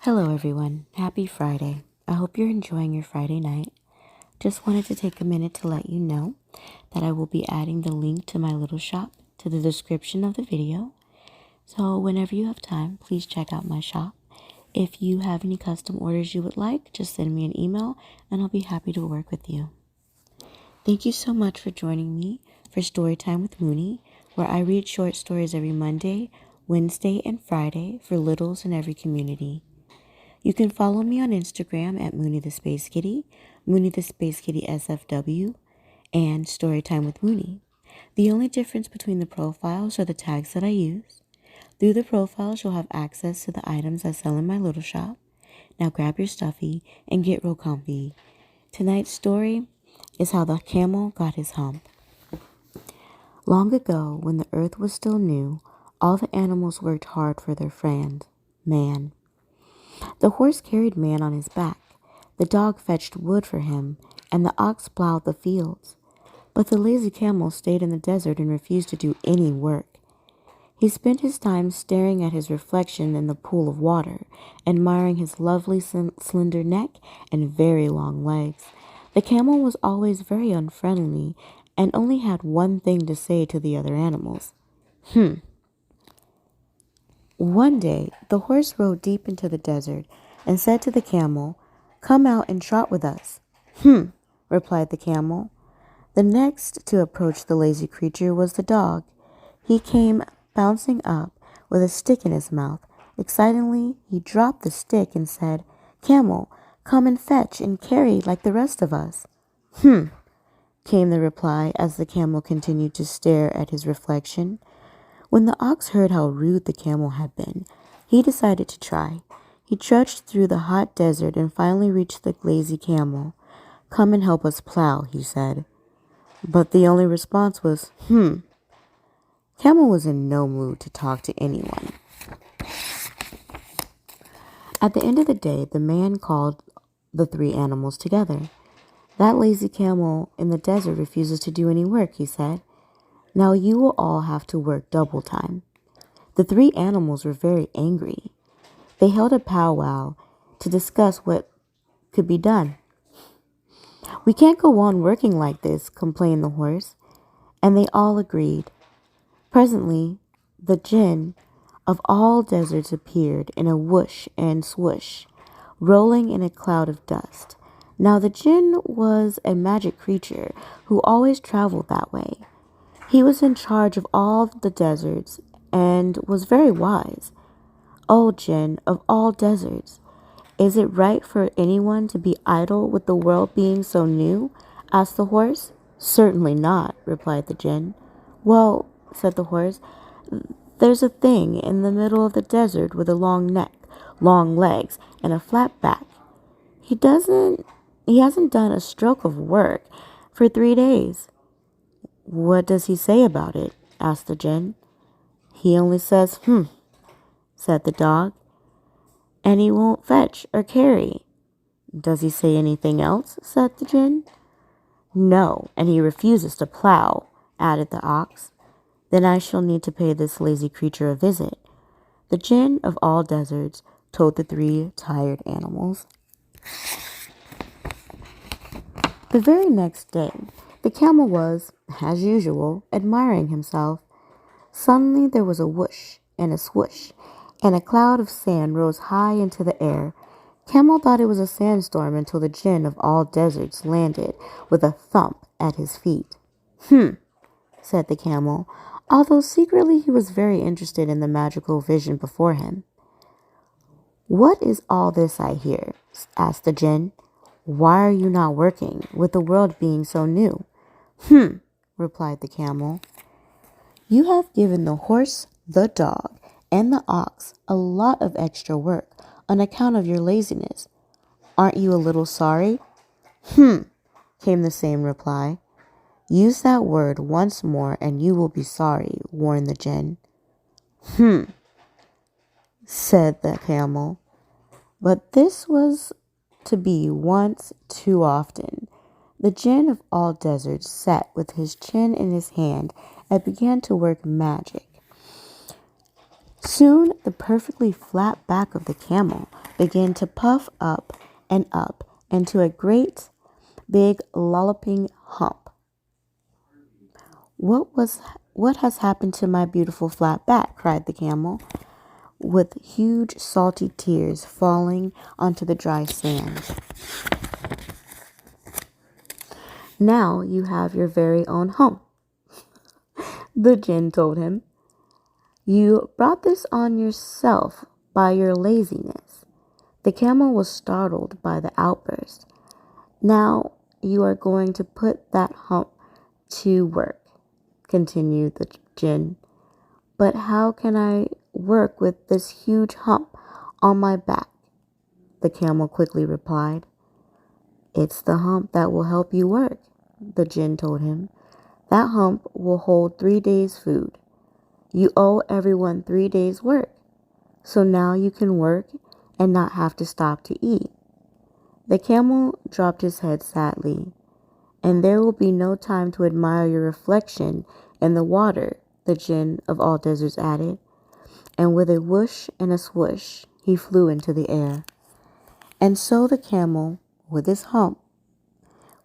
Hello everyone, happy Friday. I hope you're enjoying your Friday night. Just wanted to take a minute to let you know that I will be adding the link to my little shop to the description of the video. So whenever you have time, please check out my shop. If you have any custom orders you would like, just send me an email and I'll be happy to work with you. Thank you so much for joining me for Storytime with Moonie, where I read short stories every Monday, Wednesday, and Friday for littles in every community. You can follow me on Instagram at Moonie the Space Kitty, Moonie the Space Kitty SFW, and Storytime with Moonie. The only difference between the profiles are the tags that I use. Through the profiles, you'll have access to the items I sell in my little shop. Now grab your stuffy and get real comfy. Tonight's story is how the camel got his hump. Long ago, when the earth was still new, all the animals worked hard for their friend, man. The horse carried man on his back, the dog fetched wood for him, and the ox plowed the fields. But the lazy camel stayed in the desert and refused to do any work. He spent his time staring at his reflection in the pool of water, admiring his lovely slender neck and very long legs. The camel was always very unfriendly and only had one thing to say to the other animals. One day, the horse rode deep into the desert and said to the camel, "Come out and trot with us." Replied the camel. The next to approach the lazy creature was the dog. He came bouncing up with a stick in his mouth. Excitedly, he dropped the stick and said, "Camel, come and fetch and carry like the rest of us." Came the reply as the camel continued to stare at his reflection. When the ox heard how rude the camel had been, he decided to try. He trudged through the hot desert and finally reached the lazy camel. "Come and help us plow," he said. But the only response was, Camel was in no mood to talk to anyone. At the end of the day, the man called the three animals together. "That lazy camel in the desert refuses to do any work," he said. "Now you will all have to work double time." The three animals were very angry. They held a powwow to discuss what could be done. "We can't go on working like this," complained the horse, and they all agreed. Presently, the djinn of all deserts appeared in a whoosh and swoosh, rolling in a cloud of dust. Now the djinn was a magic creature who always traveled that way. He was in charge of all the deserts and was very wise. "O djinn of all deserts, is it right for anyone to be idle with the world being so new?" asked the horse. "Certainly not," replied the djinn. "Well," said the horse, "there's a thing in the middle of the desert with a long neck, long legs, and a flat back. He hasn't done a stroke of work for 3 days." "What does he say about it?" asked the djinn. "He only says, said the dog, "and he won't fetch or carry." "Does he say anything else?" said the djinn. "No, and he refuses to plow," added the ox. "Then I shall need to pay this lazy creature a visit." The djinn of all deserts told the three tired animals. The very next day, the camel was, as usual, admiring himself. Suddenly there was a whoosh and a swoosh, and a cloud of sand rose high into the air. Camel thought it was a sandstorm until the djinn of all deserts landed with a thump at his feet. Said the camel, although secretly he was very interested in the magical vision before him. "What is all this I hear?" asked the djinn. "Why are you not working, with the world being so new?" Replied the camel. "You have given the horse, the dog, and the ox a lot of extra work on account of your laziness. Aren't you a little sorry?" Came the same reply. "Use that word once more and you will be sorry," warned the djinn. Said the camel. But this was to be once too often. The djinn of all deserts sat with his chin in his hand and began to work magic. Soon the perfectly flat back of the camel began to puff up into a great big lolloping hump. What has happened to my beautiful flat back? Cried the camel, with huge salty tears falling onto the dry sand. Now you have your very own hump, the Jinn told him. You brought this on yourself by your laziness. The camel was startled by the outburst. Now you are going to put that hump to work, continued the Jinn. But how can I work with this huge hump on my back? The camel quickly replied. It's the hump that will help you work, the Jinn told him. That hump will hold 3 days' food. You owe everyone 3 days' work, so now you can work and not have to stop to eat. The camel dropped his head sadly. And there will be no time to admire your reflection in the water, the Jinn of all deserts added. And with a whoosh and a swoosh, he flew into the air. And so the camel, with his hump,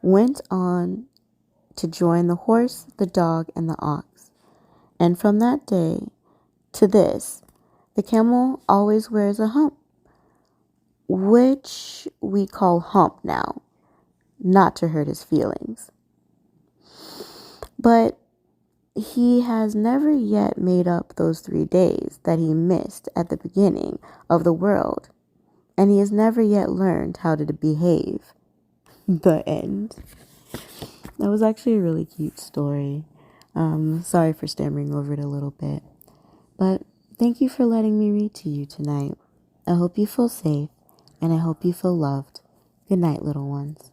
went on to join the horse, the dog, and the ox. And from that day to this, the camel always wears a hump, which we call hump now, not to hurt his feelings. But he has never yet made up those 3 days that he missed at the beginning of the world, and he has never yet learned how to behave. The end. That was actually a really cute story. Sorry for stammering over it a little bit, but thank you for letting me read to you tonight. I hope you feel safe, and I hope you feel loved. Good night, little ones.